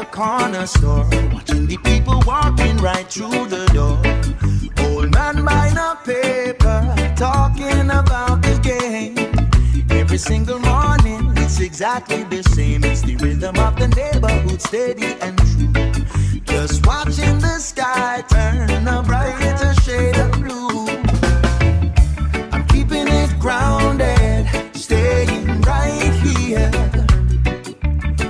the corner store, watching the people walking right through the door. Old man buying a paper, talking about the game. Every single morning, it's exactly the same. It's the rhythm of the neighborhood, steady and true. Just watching the sky turn a brighter shade of blue. I'm keeping it grounded, staying right here.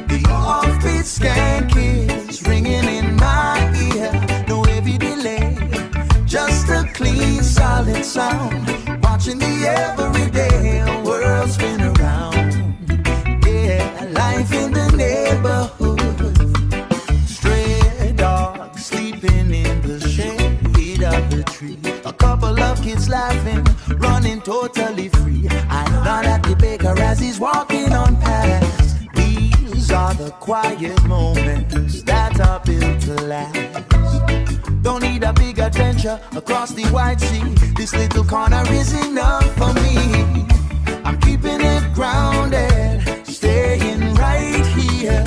The offbeat skank is ringing in my ear. No heavy delay, just a clean, solid sound. Watching the everyday world spin around. Yeah, life in the neighborhood. Stray dogs sleeping in the shade of the tree. A couple of kids laughing, running totally free. I thought at the baker as he's walking on past. These are the quiet moments that are built to last. Don't need a big adventure across the wide sea. This little corner is enough for me. I'm keeping it grounded, staying right here.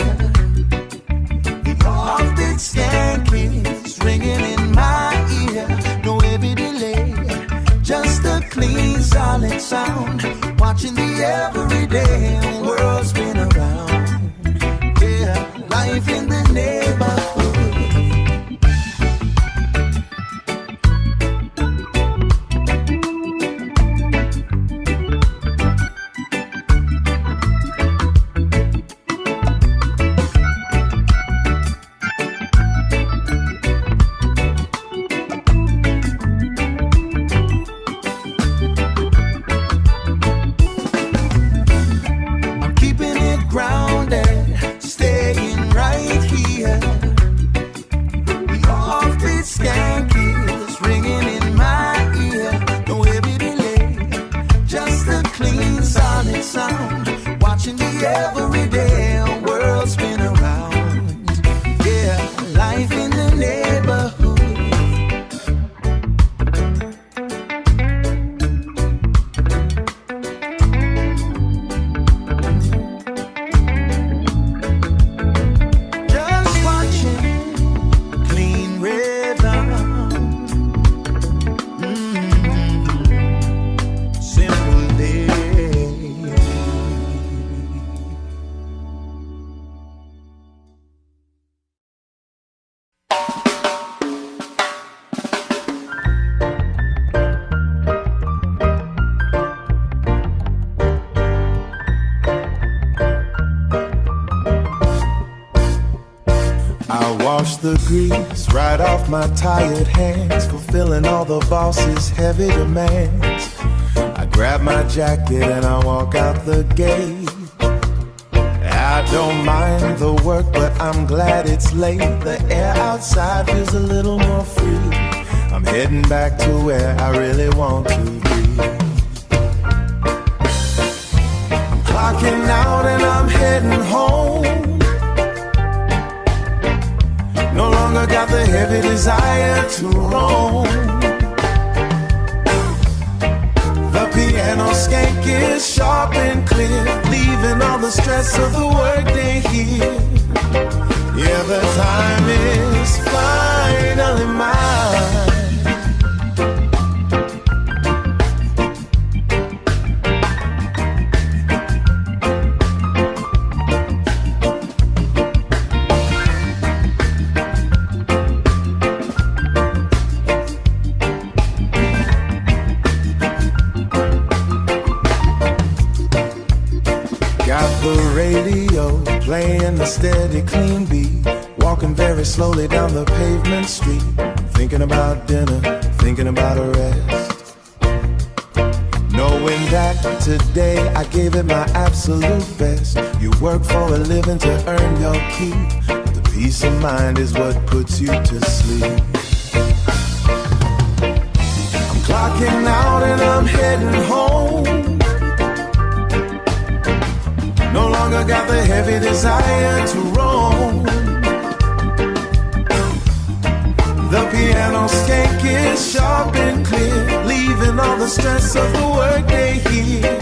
The offbeat skank is ringing in my ear. No heavy delay, just a clean, solid sound. Watching the everyday world spin around. Yeah, life in the neighborhood. The grease right off my tired hands, fulfilling all the boss's heavy demands. I grab my jacket and I walk out the gate. I don't mind the work, but I'm glad it's late. The air outside feels a little more free. I'm heading back to where I really want to be. I'm clocking out and I'm heading home. No longer got the heavy desire to roam. The piano skank is sharp and clear, leaving all the stress of the workday here. Yeah, the time is finally mine. Playing a steady, clean beat, walking very slowly down the pavement street, thinking about dinner, thinking about a rest. Knowing that today I gave it my absolute best. You work for a living to earn your keep, but the peace of mind is what puts you to sleep. I'm clocking out and I'm heading home. No longer got the heavy desire to roam. The piano skank is sharp and clear, leaving all the stress of the workday here.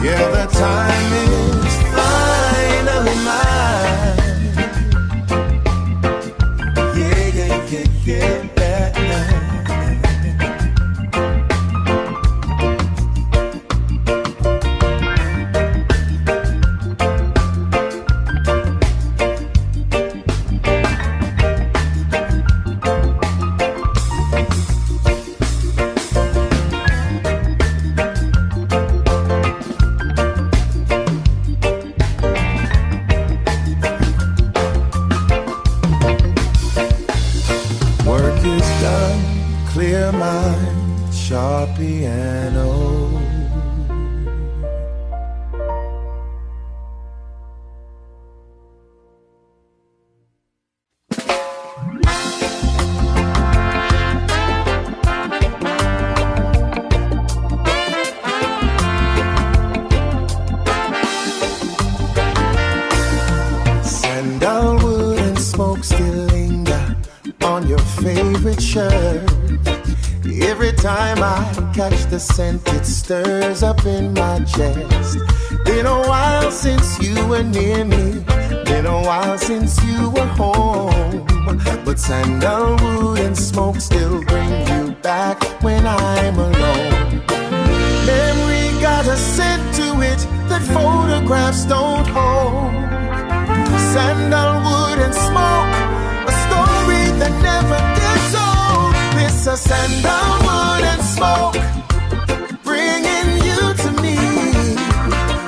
Yeah, the time is finally mine. favorite shirt. Every time I catch the scent, it stirs up in my chest. Been a while since you were near me, been a while since you were home, but sandalwood and smoke still bring you back when I'm alone. Memory got a scent to it that photographs don't hold. Sandalwood and smoke, a story that never gets old. This a sandalwood and smoke, bringing you to me.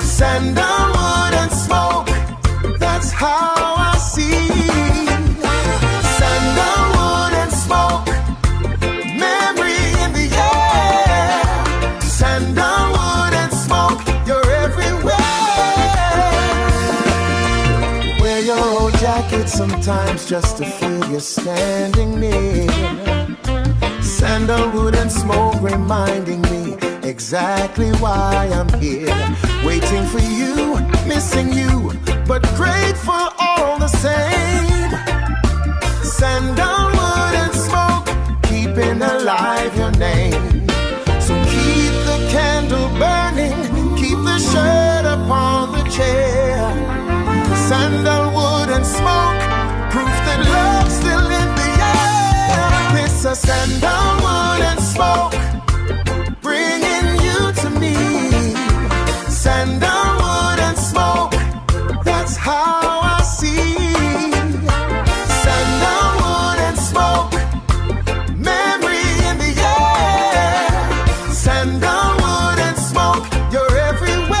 Sandalwood and smoke, that's how I see. Sandalwood and smoke, memory in the air. Sandalwood and smoke, you're everywhere. Wear your old jacket sometimes just to feel you're standing near. Sandalwood and smoke reminding me exactly why I'm here. Waiting for you, missing you, but grateful all the same. Sandalwood and smoke, keeping alive your name. So keep the candle burning, keep the shirt upon the chair. Sandalwood and smoke, proof that love's still in the air. This a sandalwood and smoke, bringing you to me. Sandalwood and smoke, that's how I see. Sandalwood and smoke, memory in the air. Sandalwood and smoke, you're everywhere.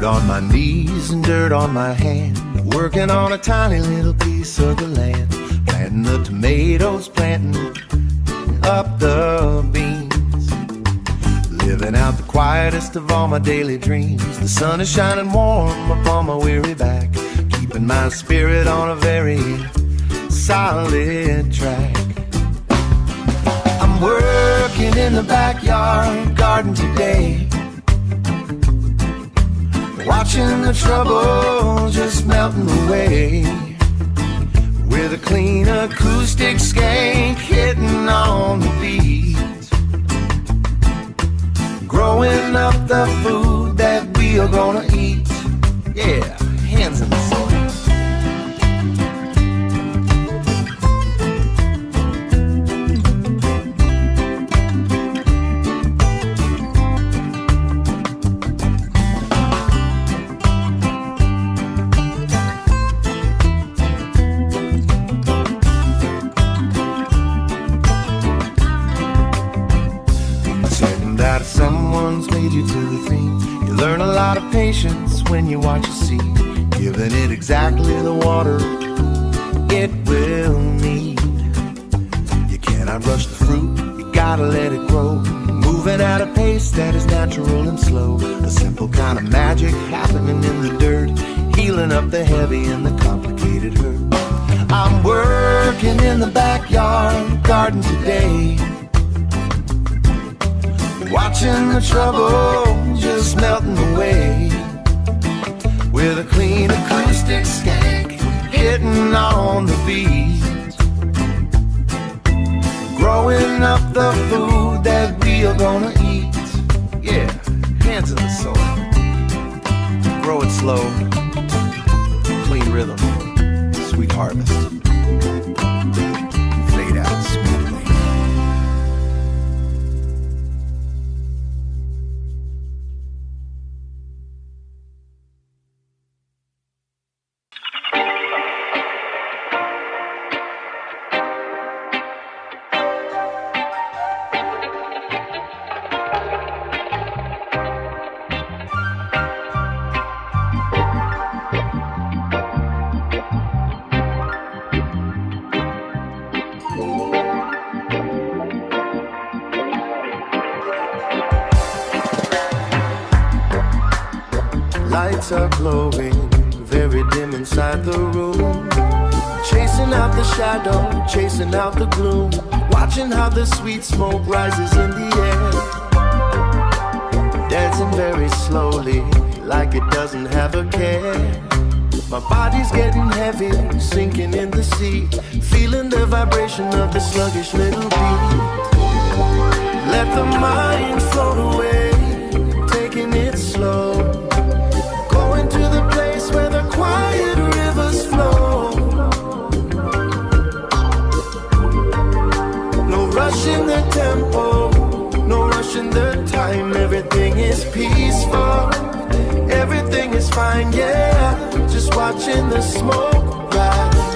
On my knees and dirt on my hand, working on a tiny little piece of the land, planting the tomatoes, planting up the beans, living out the quietest of all my daily dreams. The sun is shining warm upon my weary back, keeping my spirit on a very solid track. I'm working in the backyard garden today, watching the trouble just melting away, with a clean acoustic skank hitting on the beat, growing up the food that we are gonna eat. Yeah, hands in the soil. Someone's made you to the thing. You learn a lot of patience when you watch a seed, giving it exactly the water it will need. You cannot rush the fruit, you gotta let it grow, moving at a pace that is natural and slow. A simple kind of magic happening in the dirt, healing up the heavy and the complicated hurt. I'm working in the backyard garden today, watching the trouble just melting away, with a clean acoustic skank hitting on the beat, growing up the food that we are gonna eat. Yeah, hands in the soil, grow it slow, clean rhythm, sweet harvest. lights are glowing, very dim inside the room. Chasing out the shadow, chasing out the gloom, watching how the sweet smoke rises in the air. Dancing very slowly, like it doesn't have a care. My body's getting heavy, sinking in the sea, feeling the vibration of the sluggish little beat. Let the mind float away, taking it slow, going to the place where the quiet rivers flow. No rush in the tempo, no rush in the time. Everything is peaceful, everything is fine, yeah. Just watching the smoke rise.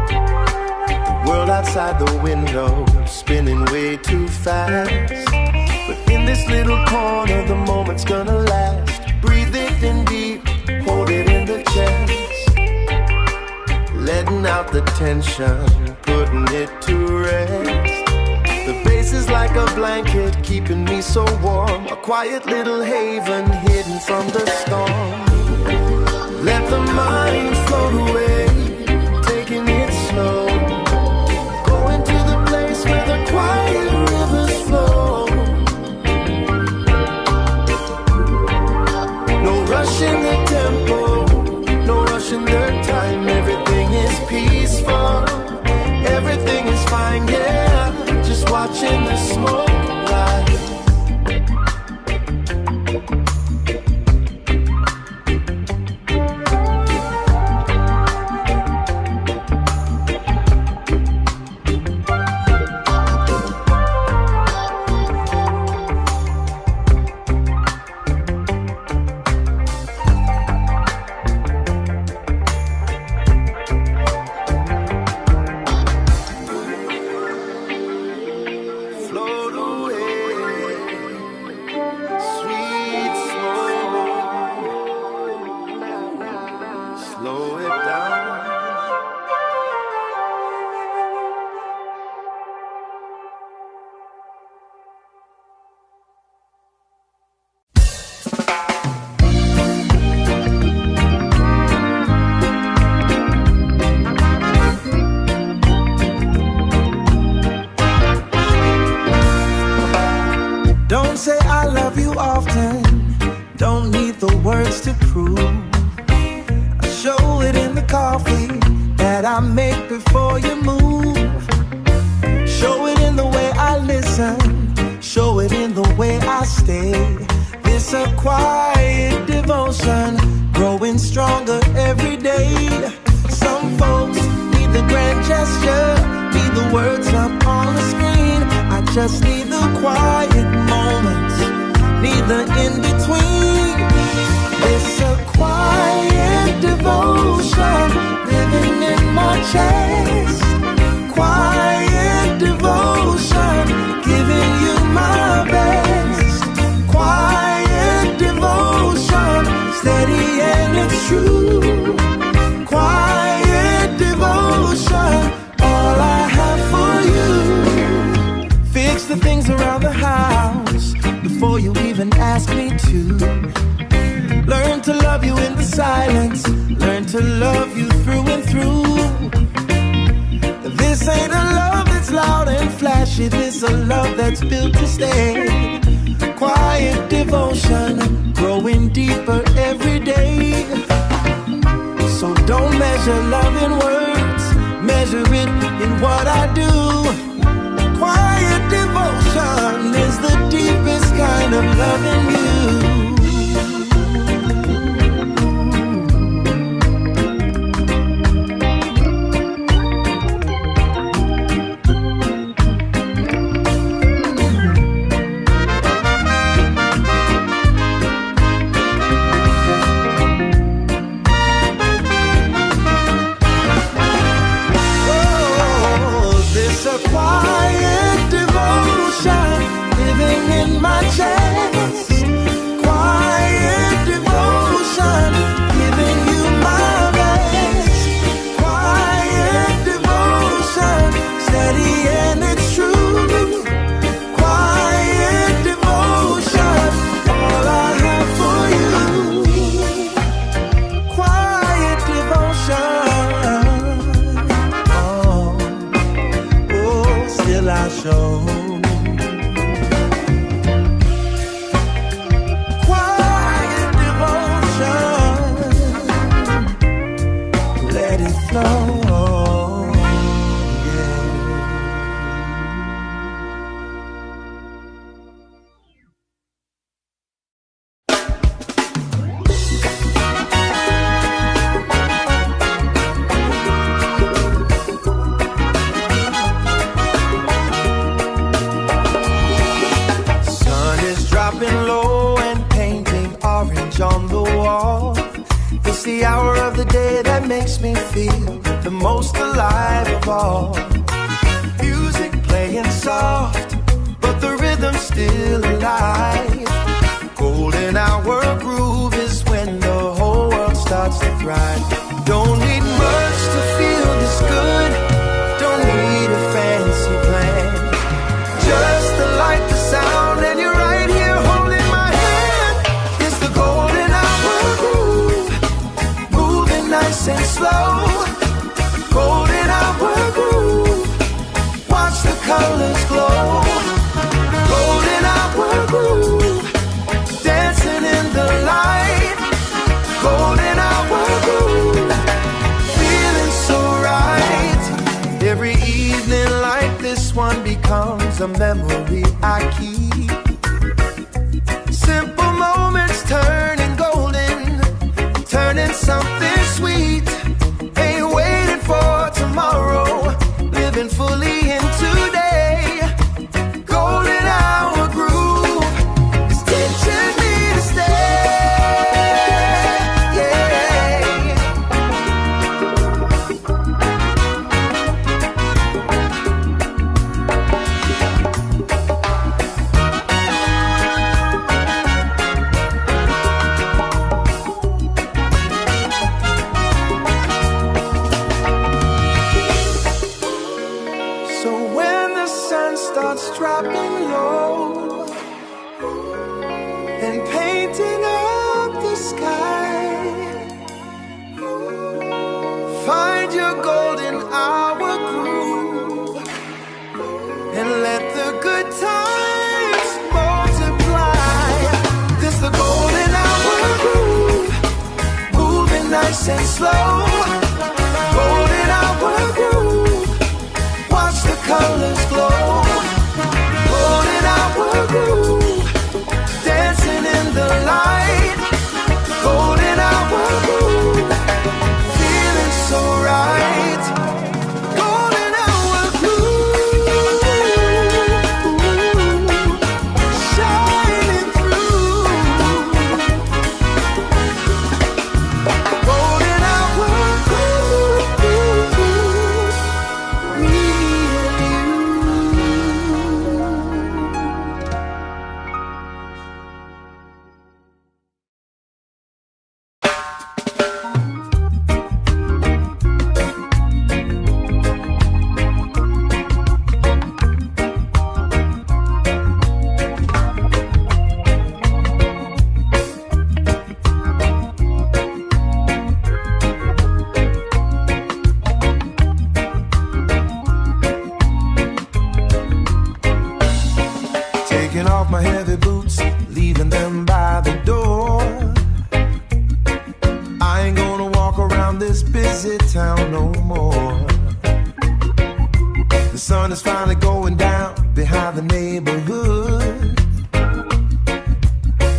The world outside the window spinning way too fast, but in this little corner the moment's gonna last. Breathe it in deep, hold it in the chest, letting out the tension, putting it to rest. The bass is like a blanket, keeping me so warm, a quiet little haven hidden from the storm. Let the mind float away, taking it slow, going to the place where the quiet rivers flow. No rush in the tempo, no rush in the time. Everything is peaceful, everything is fine, yeah. Just watching the smoke rise. Don't say I love you often, don't need the words to prove. I show it in the coffee that I make before you move. Show it in the way I listen, show it in the way I stay. This a quiet devotion, growing stronger every day. Some folks need the grand gesture, need the words up on the screen. I just need the quiet moments, need the in-between. It's a quiet devotion, living in my chest. Quiet devotion, giving you my best. Quiet devotion, steady and it's true. Quiet devotion, all I have for you. Fix the things around the house before you even ask me to. Learn to love you in the silence, learn to love you through and through. This ain't a love that's loud and flashy, this a love that's built to stay. Quiet devotion, growing deeper every day. So don't measure love in words, measure it in what I do. Quiet devotion is the deepest kind of loving you. show. Quiet devotion, let it flow. On the wall, it's the hour of the day that makes me feel the most alive of all. Music playing soft, but the rhythm's still alive. Golden hour groove is when the whole world starts to thrive. Don't need much to feel this good, don't need a fancy plan. Just the light, the sound, and you're right here holding my hand. It's the golden hour groove, moving nice and slow. Golden hour groove, watch the colors glow. Golden hour groove, dancing in the light. Golden hour groove, feeling so right. Every evening like this one becomes a memory I keep. Simple moments turning golden, turning something sweet. Ain't waiting for tomorrow, living fully in today. Golden hour groove is teaching me to stay. Yeah. So when the sun starts dropping low and painting up the sky, find your golden hour groove and let the good times multiply. This the golden hour groove, moving nice and slow. Golden hour groove, watch the colors glow. Golden hour groove, dancing in the light. Golden hour groove, feeling so right. Golden hour groove, shining through. Golden hour groove, me and you. Taking off my heavy boots, leaving them by the door. I ain't gonna walk around this busy town no more. The sun is finally going down behind the neighborhood.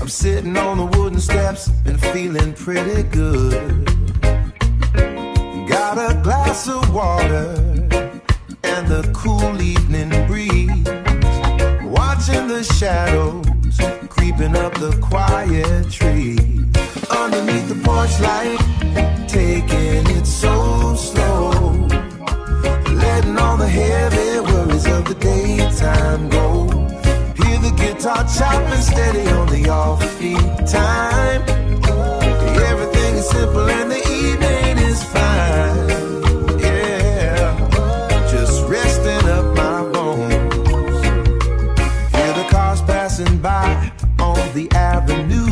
I'm sitting on the wooden steps and feeling pretty good. Got a glass of water and the cool evening breeze, watching the shadows creeping up the quiet trees. Underneath the porch light, taking it so slow, letting all the heavy worries of the daytime go. Hear the guitar chopping steady on the off-beat time. Everything is simple and the evening is fine. Yeah, just resting up my bones. Hear the cars passing by on the avenue.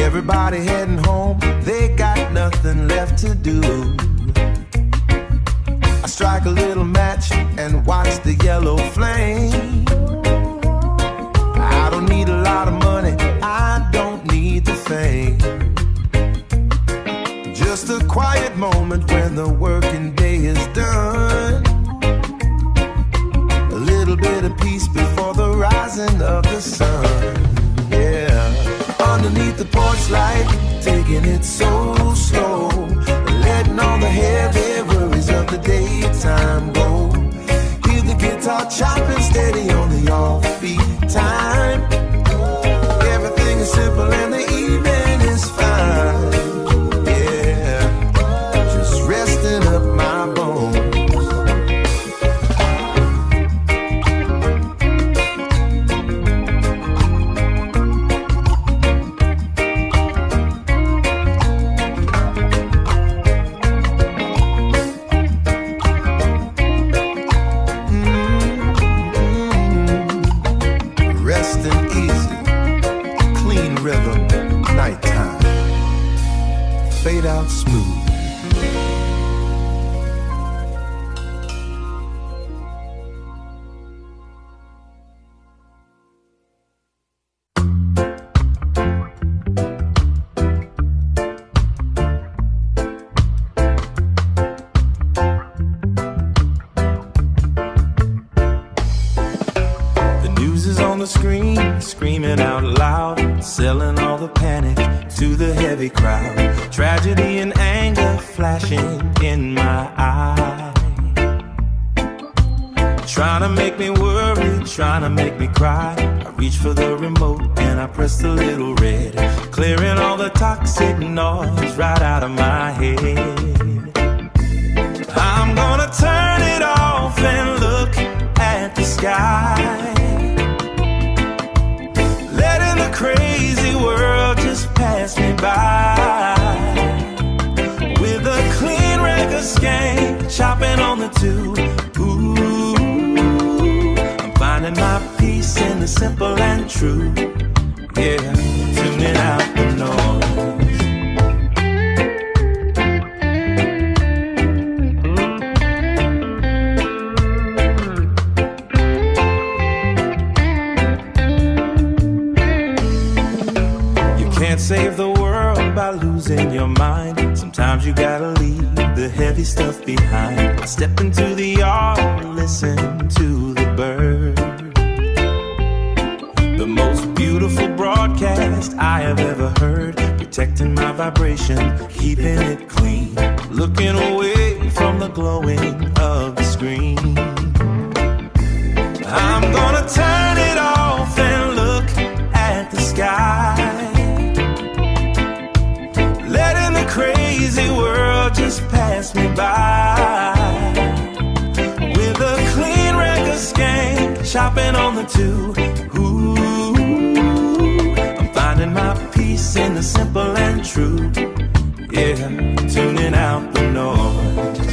Everybody heading home, they got nothing left to do. I strike a little match and watch the yellow flame. I don't need a lot of money, I don't need the fame. Just a quiet moment when the working day is done. A little bit of peace before the rising of the sun. Yeah, underneath the porch light, taking it so slow, letting all the heavy worries of the daytime go. Hear the guitar chopping steady on the offbeat time. Everything is simple and the evening is fine. Yeah, just resting up my bones. Out smooth. The news is on the screen, screaming out loud, selling all the panic to the heavy crowd. Tragedy and anger flashing in my eye, trying to make me worry, trying to make me cry. I reach for the remote and I press the little red, clearing all the toxic noise right out of my head. I'm gonna turn it off and look at the sky, letting the crazy world just pass me by. With a clean record skank, chopping on the two. Ooh, I'm finding my peace in the simple and true. Yeah, tuning out the noise. Save the world by losing your mind. Sometimes you gotta leave the heavy stuff behind. I step into the yard and listen to the birds. The most beautiful broadcast I have ever heard, protecting my vibration, keeping it clean, looking away from the glowing of the screen. I'm gonna turn it off and look at the sky, letting the crazy world just pass me by. With a clean record skank, chopping on the two. Ooh, I'm finding my peace in the simple and true. Yeah, tuning out the noise.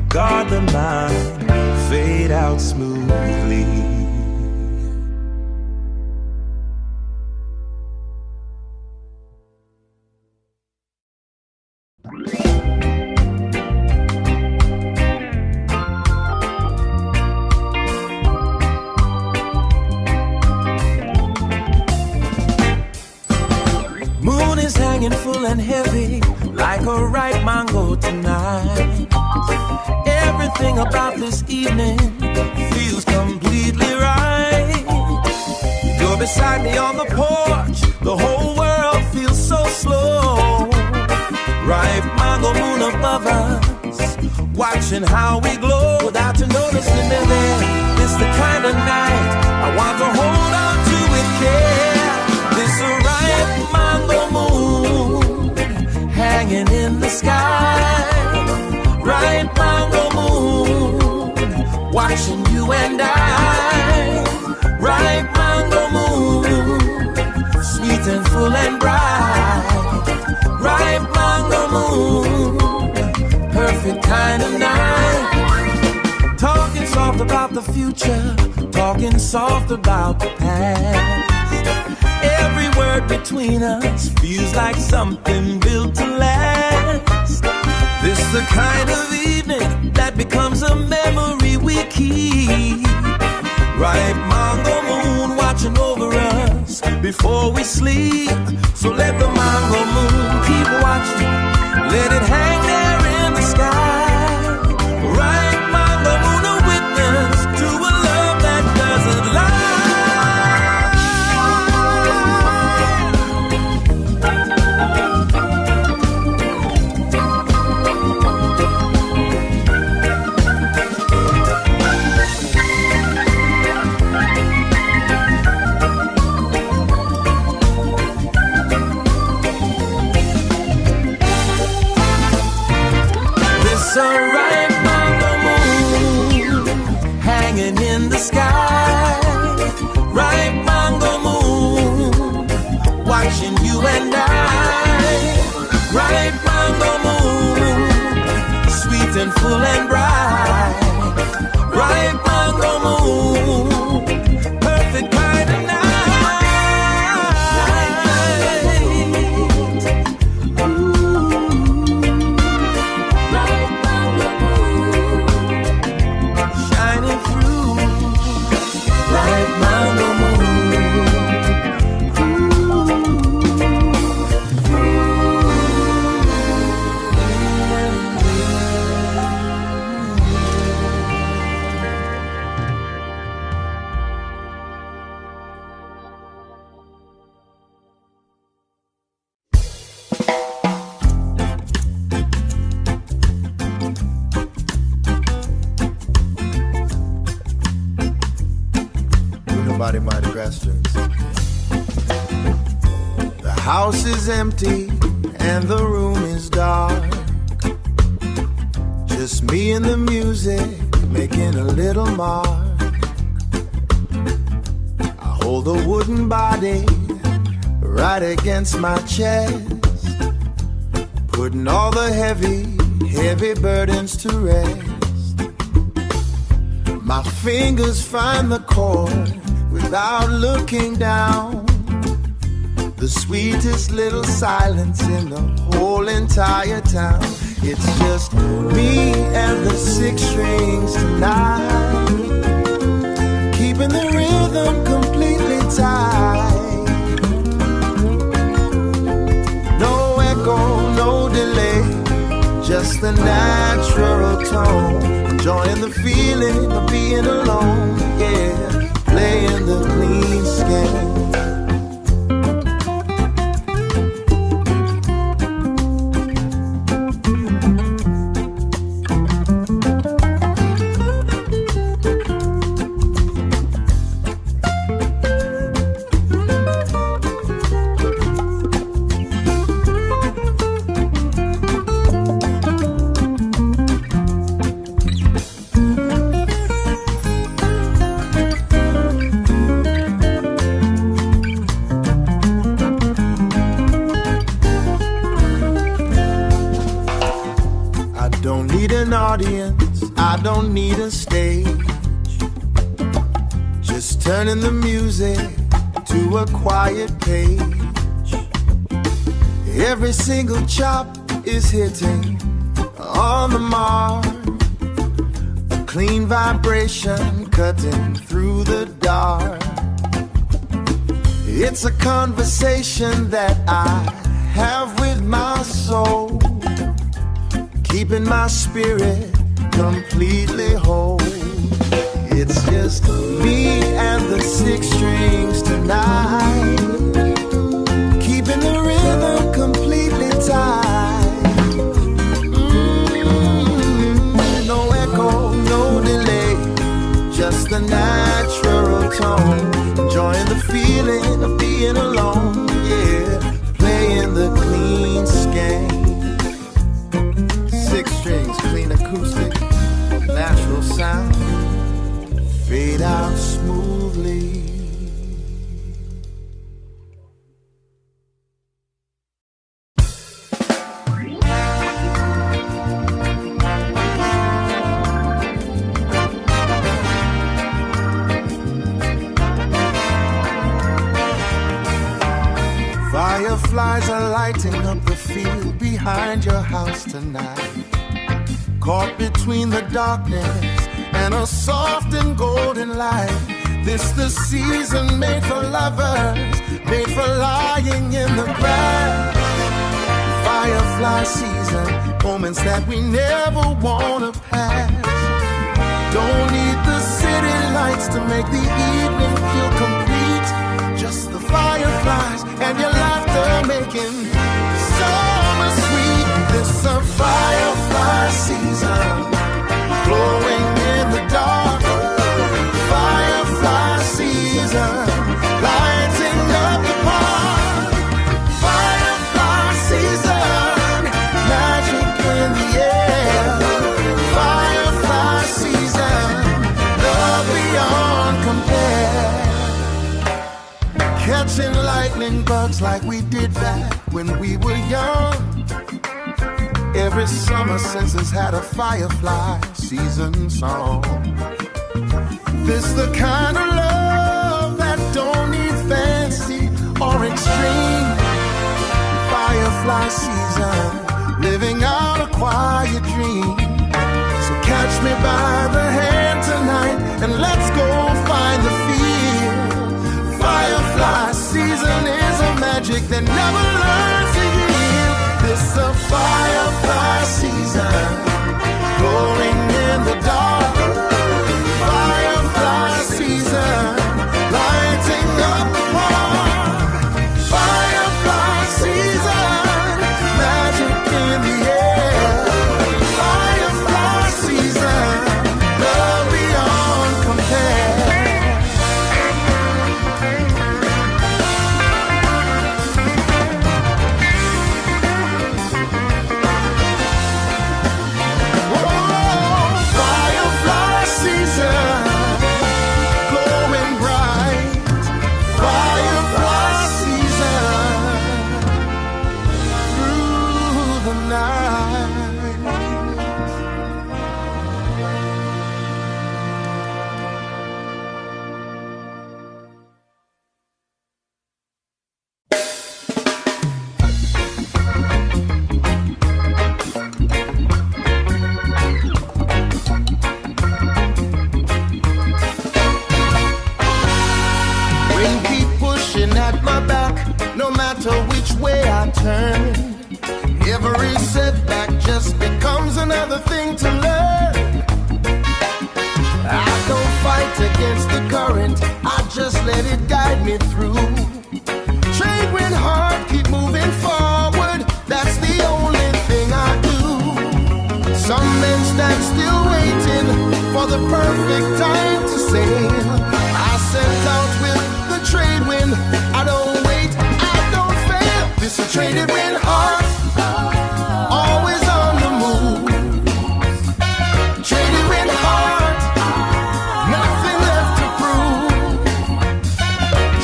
Guard the mind, fade out smoothly. Moon is hanging full and heavy, like a ripe mango tonight. Everything about this evening feels completely right. You're beside me on the porch, the whole world feels so slow. Ripe mango moon above us, watching how we glow. Without you noticing me there, it's the kind of night I want to hold you and I. Ripe mango moon, sweet and full and bright. Ripe mango moon, perfect kind of night. Talking soft about the future, talking soft about the past. Every word between us feels like something built to last. This is the kind of evening that becomes a memory we keep. Ripe mango moon watching over us before we sleep. So let the mango moon keep watching, let it hang there in the sky. Ripe mango moon, a witness to a love that doesn't lie. It's a ripe mango moon hanging in the sky. Ripe mango moon watching you and I. Ripe mango moon, sweet and full and bright. Ripe mango moon, perfect kind of night. The house is empty and the room is dark. Just me and the music making a little mark. I hold a wooden body right against my chest, putting all the heavy burdens to rest. My fingers find the chord without looking down. The sweetest little silence in the whole entire town. It's just me and the six strings tonight, keeping the rhythm completely tight. No echo, no delay, just the natural tone. Enjoying the feeling of being alone, yeah. Playing the clean skin. Audience, I don't need a stage. Just turning the music to a quiet page. Every single chop is hitting on the mark. A clean vibration cutting through the dark. It's a conversation that I have with my soul, keeping my spirit completely whole. It's just me and the six strings tonight, keeping the rhythm completely tight. No echo, no delay, just the natural tone. Enjoying the feeling of being alone, yeah. Playing the clean skank. Six strings, clean acoustic, natural sound. out smoothly. Fireflies are lighting up the field behind your house tonight. Caught between the darkness and a soft and golden light. This the season made for lovers, made for lying in the grass. Firefly season, moments that we never wanna pass. Don't need the city lights to make the evening feel complete. Just the fireflies and your laughter making summer sweet. This a firefly season, glowing in the dark. Firefly season, lighting up the park. Firefly season, magic in the air. Firefly season, love beyond compare. Catching lightning bugs like we did back when we were young. Every summer since has had a firefly season song. This the kind of love that don't need fancy or extreme. Firefly season, living out a quiet dream. So catch me by the hand tonight and let's go find the field. Firefly season is a magic that never learns to yield. This a firefly season, glowing in the dark. Firefly season, lighting up the park. Firefly season, magic in the air. Firefly season, love beyond compare. Every setback just becomes another thing to learn. I don't fight against the current, I just let it guide me through. Trade when hard, keep moving forward, that's the only thing I do. Some men stand still waiting for the perfect time to sail. I set out with the trade wind, I don't wait, I don't fail. This is traded wind heart, always on the move. Traded wind heart, nothing left to prove.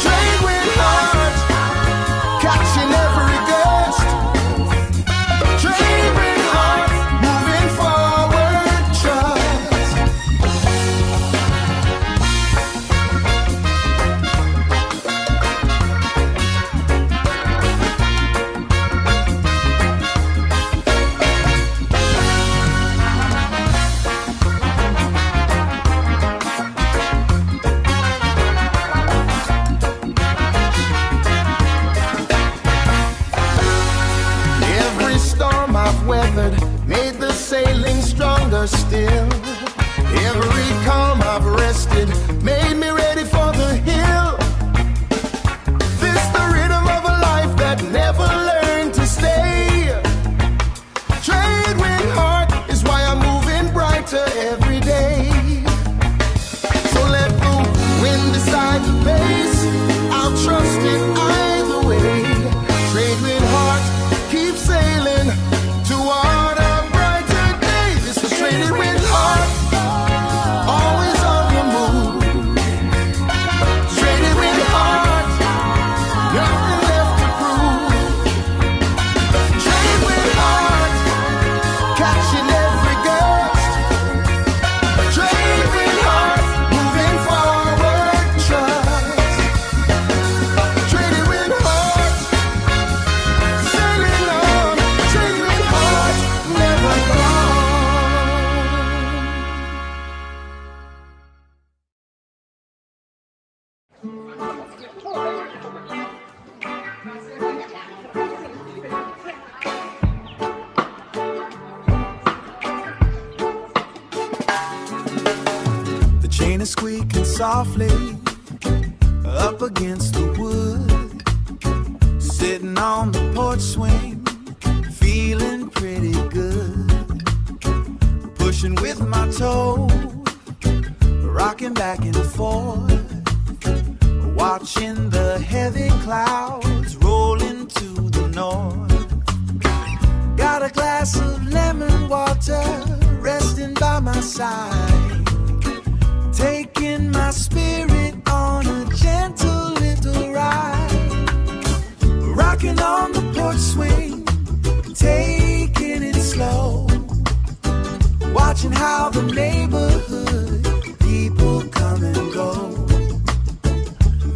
Trade wind heart, catching every gust. Trade wind heart, moving forward, trust. Every storm I've weathered made the sailing stronger still. Every calm I've rested made me ready for the hill. This the rhythm of a life that never learned to stay. Trade wind heart is why I'm moving brighter every day. So let the wind decide the pace, I'll trust it either way. Trade wind heart, keep sailing toward a brighter day. This is traded wind heart. The chain is squeaking softly up against the wood. Sitting on the porch swing, feeling pretty good. Pushing with my toe, rocking back and forth. Watching the heavy clouds rolling to the north. Got a glass of lemon water resting by my side, taking my spirit on a gentle little ride. Rocking on the porch swing, taking it slow. Watching how the neighborhood people come and go.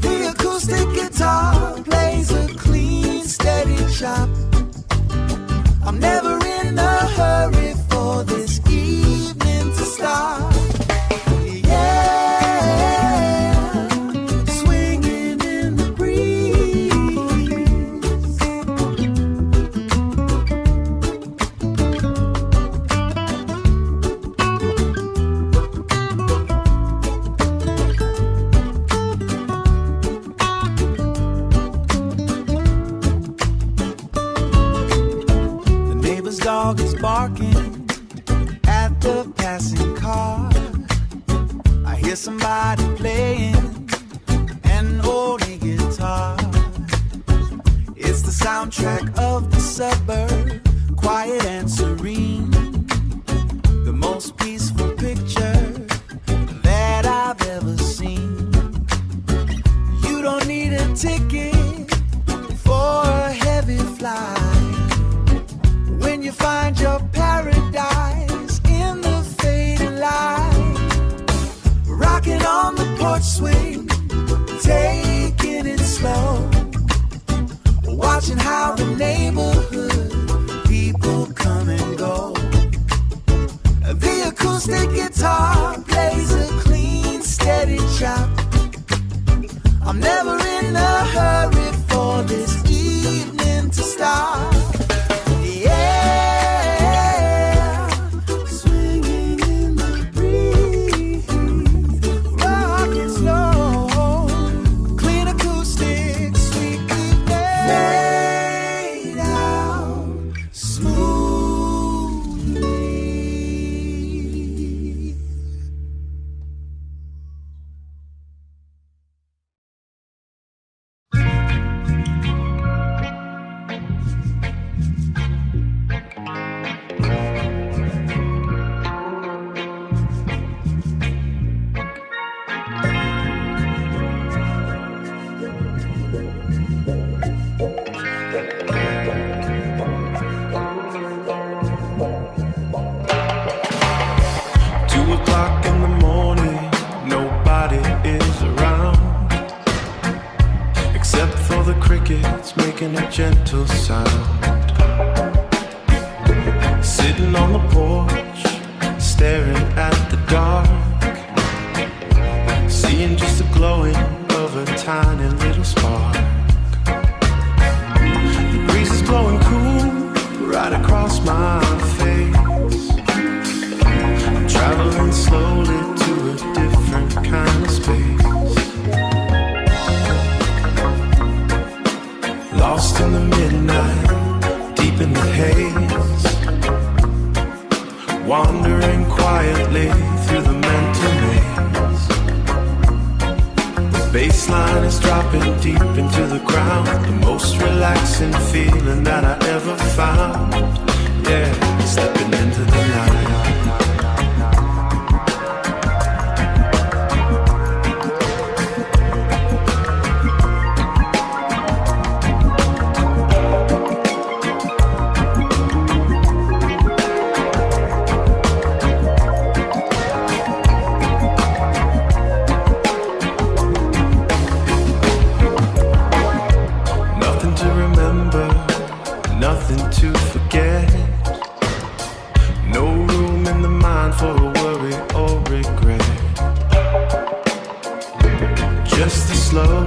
The acoustic guitar plays a clean, steady chop. I'm never in a hurry for this evening to start. Dog is barking at the passing car. I hear somebody playing an oldie guitar. It's the soundtrack of the suburb, quiet and serene. The most peaceful picture that I've ever seen. You don't need a ticket for a heavy flight when you find your paradise in the fading light. Rocking on the porch swing, taking it slow. Watching how the neighborhood people come and go. The acoustic guitar plays a clean, steady chop. I'm never in a hurry for this evening to start. Making a gentle sound. Sitting on the porch, staring at the dark, seeing just the glowing of a tiny little spark. The breeze is blowing cool right across my face. I'm traveling slowly to a different kind of space. Lost in the midnight, deep in the haze, wandering quietly through the mental maze. The bassline is dropping deep into the ground, the most relaxing feeling that I ever found. Yeah, stepping into the night. Nothing to forget. No room in the Just the slow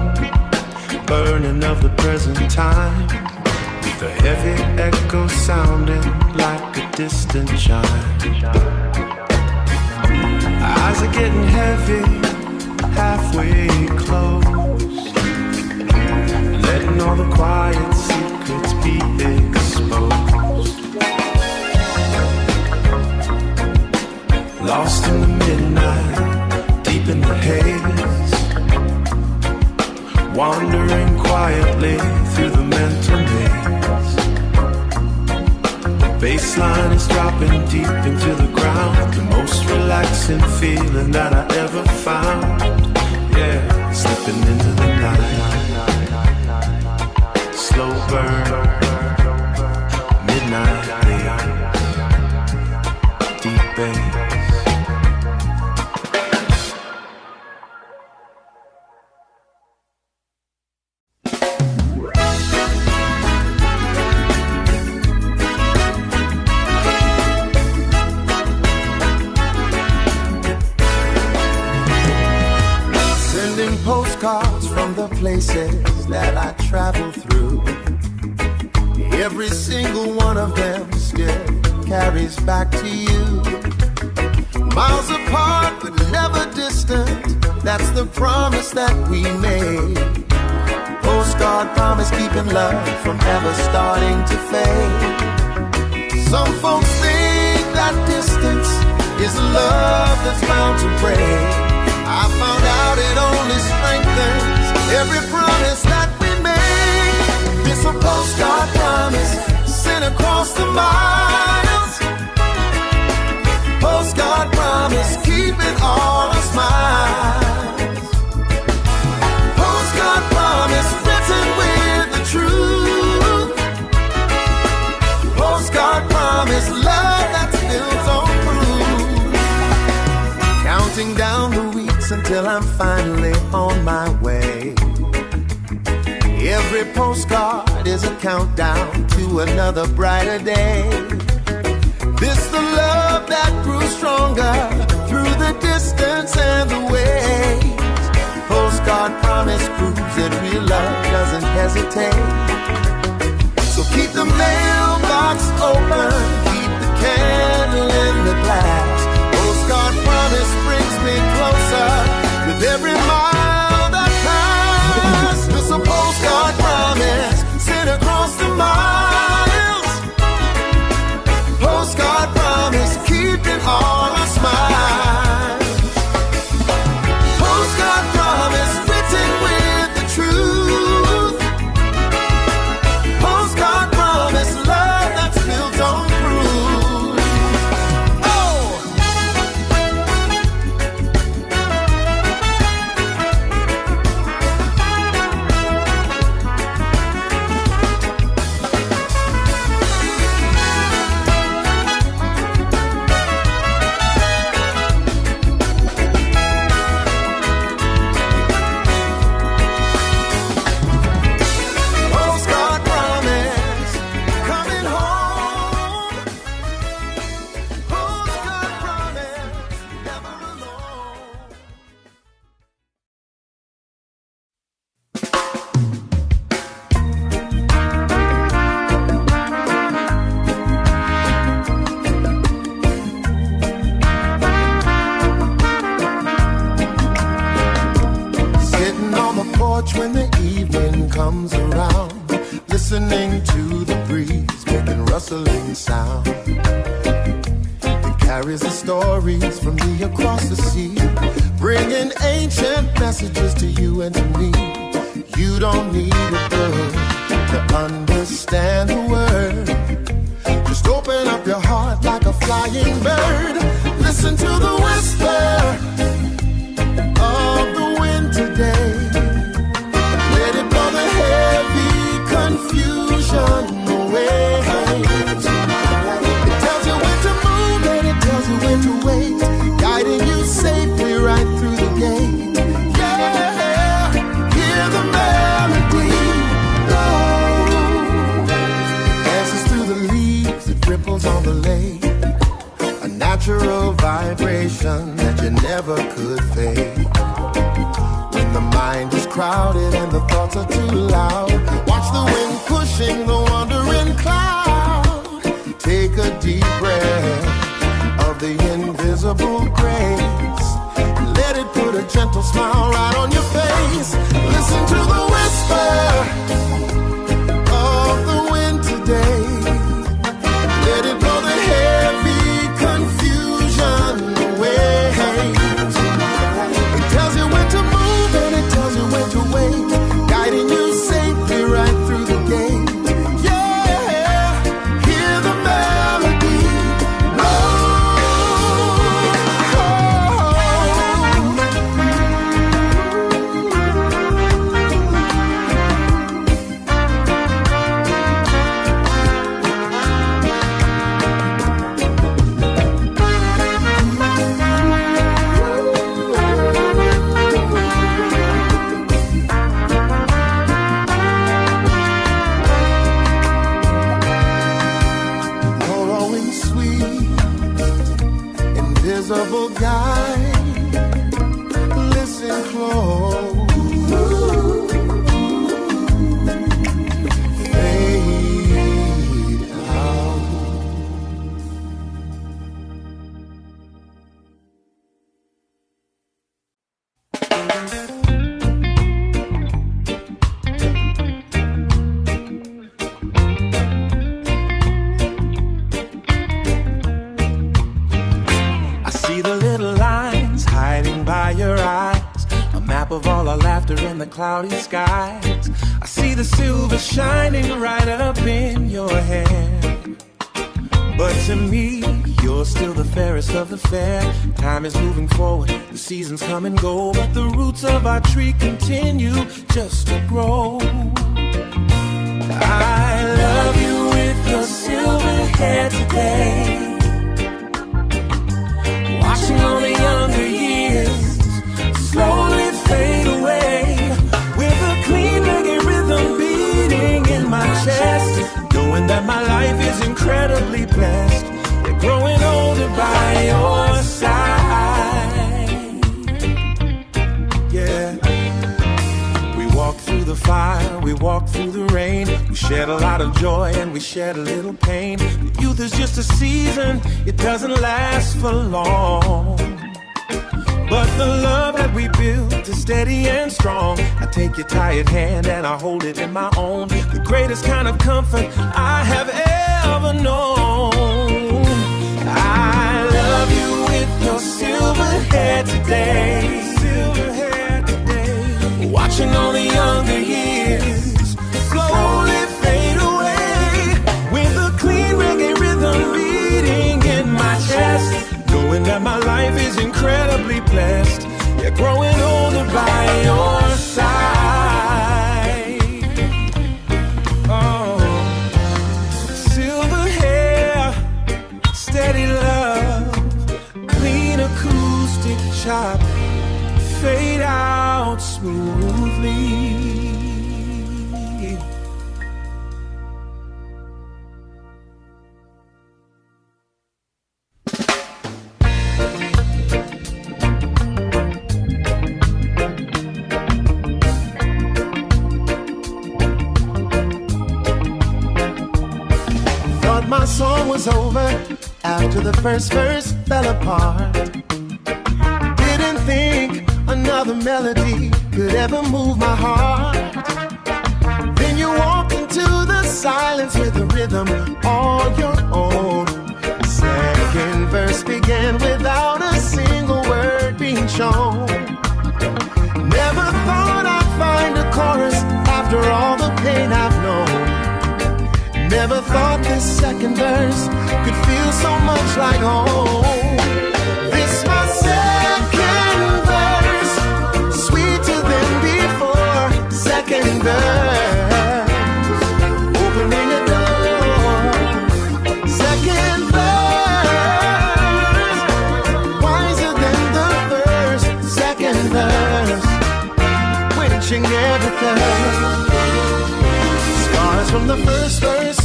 burning of the present time, the heavy echo sounding like a distant chime. Eyes are getting heavy, halfway closed, letting all the quiet secrets be exposed. Lost in the midnight, deep in the haze, wandering quietly through the mental maze. The bassline is dropping deep into the ground, the most relaxing feeling that I ever found. Yeah, slipping into the night, slow burn, midnight haze, deep bass. Postcards from the places that I travel through. Every single one of them still carries back to you. Miles apart but never distant, that's the promise that we made. Postcard promise keeping love from ever starting to fade. Some folks think that distance is love that's bound to break. I found out it only strengthens every promise that we make. This a postcard promise sent across the miles. Postcard promise keeping all our smiles. Postcard promise written with the truth. Postcard promise love that's built on proof. Counting down the weeks until I'm finally on my way. Every postcard is a countdown to another brighter day. This the love that grew stronger through the distance and the ways. Postcard promise proves that real love doesn't hesitate. So keep the mailbox open, keep the candle in the glass. Postcard promise brings me closer with every mile that pass. It's a postcard promise sent across the miles. Postcard promise keeping all our smiles. Postcard promise written with the truth. Postcard promise love that's built on proof. When the evening comes around, listening to the breeze making rustling sound. It carries the stories from me across the sea, bringing ancient messages to you and to me. You don't need a book to understand the word. Just open up your heart like a flying bird. Listen to the whisper of the wind today. Confusion away. It tells you when to move and it tells you when to wait, guiding you safely right through the gate. Yeah, hear the melody. Oh, it dances through the leaves, it ripples on the lake. A natural vibration that you never the mind is crowded and the thoughts are too loud. Watch the wind pushing the wandering cloud. Take a deep breath of the invisible grace. Let it put a gentle smile right on your face. Listen to the whisper of the wind today. Let it blow the heavy confusion away. It tells you when to move and it tells you when to wait, guiding you safely right through the gate. Yeah, hear the melody. Invisible guide, listen close. Fade out. Of all our laughter in the cloudy skies, I see the silver shining right up in your hand. But to me, you're still the fairest of the fair. Time is moving forward, the seasons come and go, but the roots of our tree continue just to grow. I love you with your silver hair today, watching all the younger years slowly fade away, with a clean reggae rhythm beating in my chest, knowing that my life is incredibly blessed. They're growing older by your side. Yeah. We walk through the fire, we walk through the rain. We shed a lot of joy and we shed a little pain. The youth is just a season, it doesn't last for long. But the love that we built is steady and strong. I take your tired hand and I hold it in my own. The greatest kind of comfort I have ever known. I love you with your silver hair today, silver hair today, watching all the younger years slowly fade away, with a clean reggae rhythm beating in my chest, knowing that my life is incredibly blessed. You're growing older by your side. Oh, silver hair, steady love, clean acoustic chop, fade out smoothly. My song was over after the first verse fell apart. Didn't think another melody could ever move my heart. Then you walked into the silence with a rhythm all your own. Second verse began without a single word being shown. Never thought I'd find a chorus after all the pain I've known. Never thought this second verse could feel so much like home. This my second verse, sweeter than before. Second verse, opening a door. Second verse, wiser than the first. Second verse, quenching every thirst. Scars from the first verse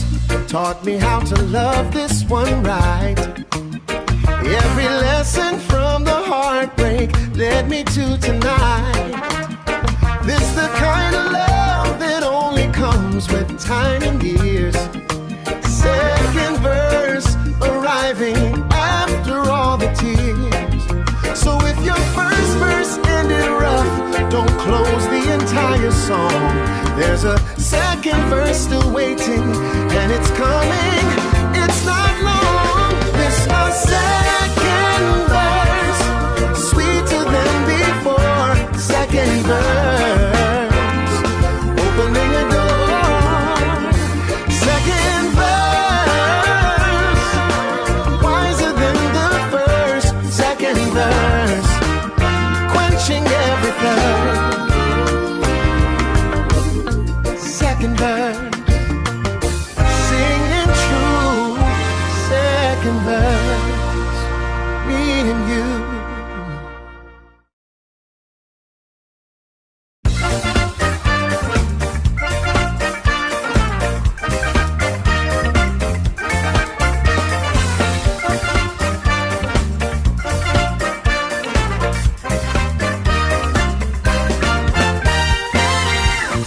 taught me how to love this one right. Every lesson from the heartbreak led me to tonight. comes with time and years. Second verse arriving after all the tears. So if your first verse ended rough, don't close the entire song. There's a second verse still waiting, and it's coming. It's not long. This my second verse, sweeter than before. Second verse, opening a door. Second verse, wiser than the first. Second verse, quenching every thirst. Second verse, singing true. Second verse, me and you.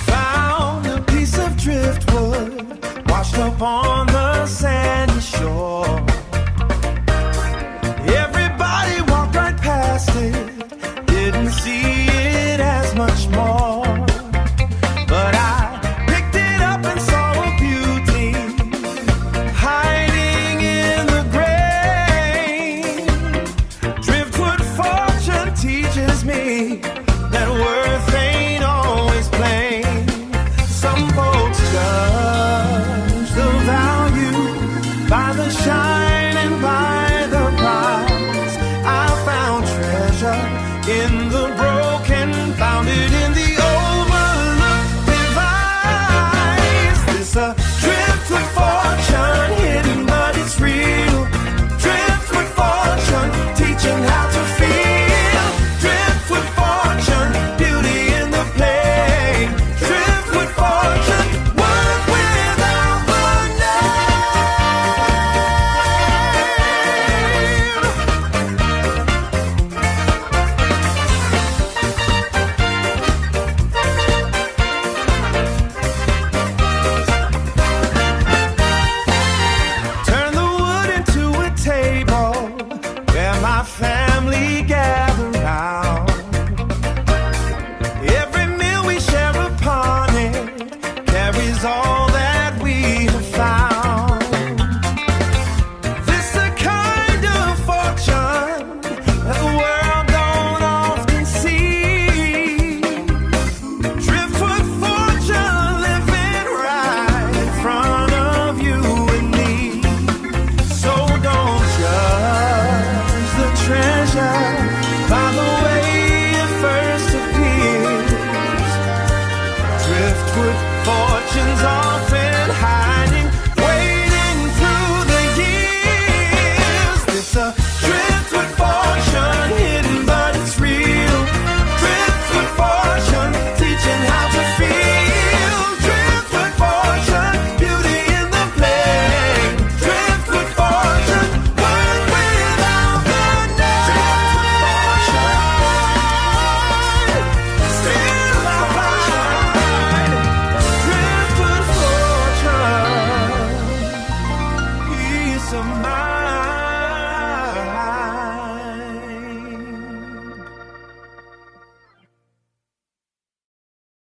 Found a piece of driftwood washed up on the sandy shore. Everybody walked right past it, didn't see it as much more.